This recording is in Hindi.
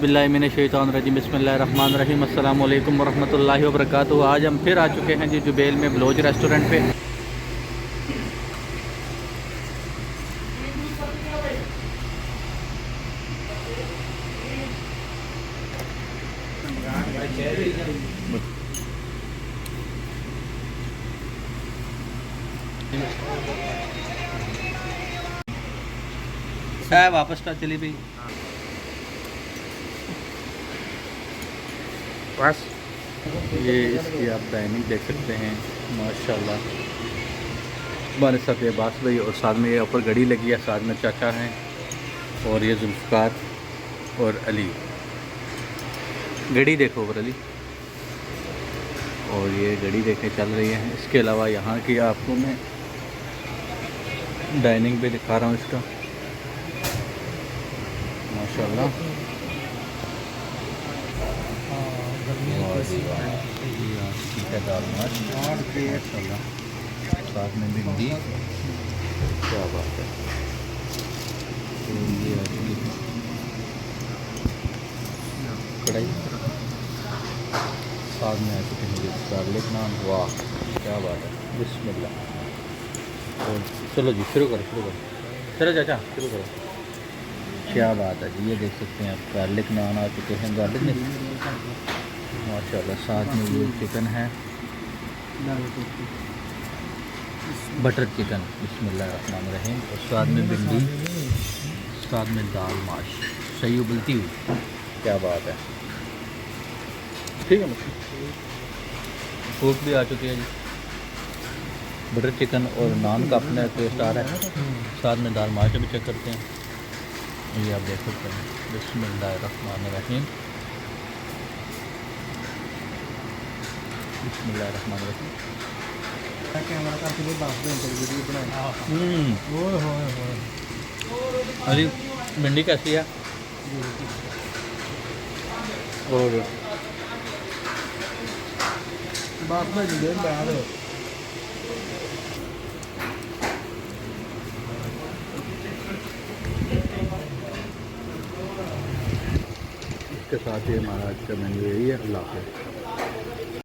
औज़ुबिल्लाहिमिनश्शैतानिर्रजीम बिस्मिल्लाहिर्रहमानिर्रहीम अस्सलामु अलैकुम वरहमतुल्लाहि वबरकातुहू। आज हम फिर आ चुके हैं जी जुबैल में बलोच रेस्टोरेंट पे। वापस का चली भाई बस ये इसकी आप डाइनिंग देख सकते हैं माशाल्लाह। हमारे साथ ये अब्बास भाई और साथ में ये ऊपर घड़ी लगी है, साथ में चाचा हैं और ये जुल्फ़कार और अली। घड़ी देखो ऊपर अली, और ये घड़ी देखे चल रही है। इसके अलावा यहाँ की आपको मैं डाइनिंग पे दिखा रहा हूँ इसका माशाल्लाह। दाल माशाल्लाह, साथ में भिंडी, क्या बात है। तो ये कढ़ाई, साथ में आ चुके हैं गार्लिक नान। वाह क्या बात है, बिस्मिल्लाह। और चलो जी शुरू करो चलो चाचा शुरू करो। क्या बात है जी, ये देख सकते हैं आप गार्लिक नान आ चुके हैं। गार्लिक नहीं माशाल्लाह, साथ में ये चिकन है, बटर चिकन बिस्मिल्लाहिर्रहमानिर्रहीम, और साथ में भिंडी, साथ में दाल माश सही उबलती हुई। क्या बात है, ठीक है। भूख भी आ चुकी है जी। बटर चिकन और नान का अपना टेस्ट आ रहा है, साथ में दाल माश भी चेक करते हैं। ये आप देख सकते हैं बिस्मिल्लाहिर्रहमानिर्रहीम बिस्मिल्लाहिर्रहमानिर्रहीम। अरे भिंडी कैसी है, और बात में जुबैल बाहर है। इसके साथ ही हमारा आज का मेन्यू यही है। अल्लाह हाफ़िज़।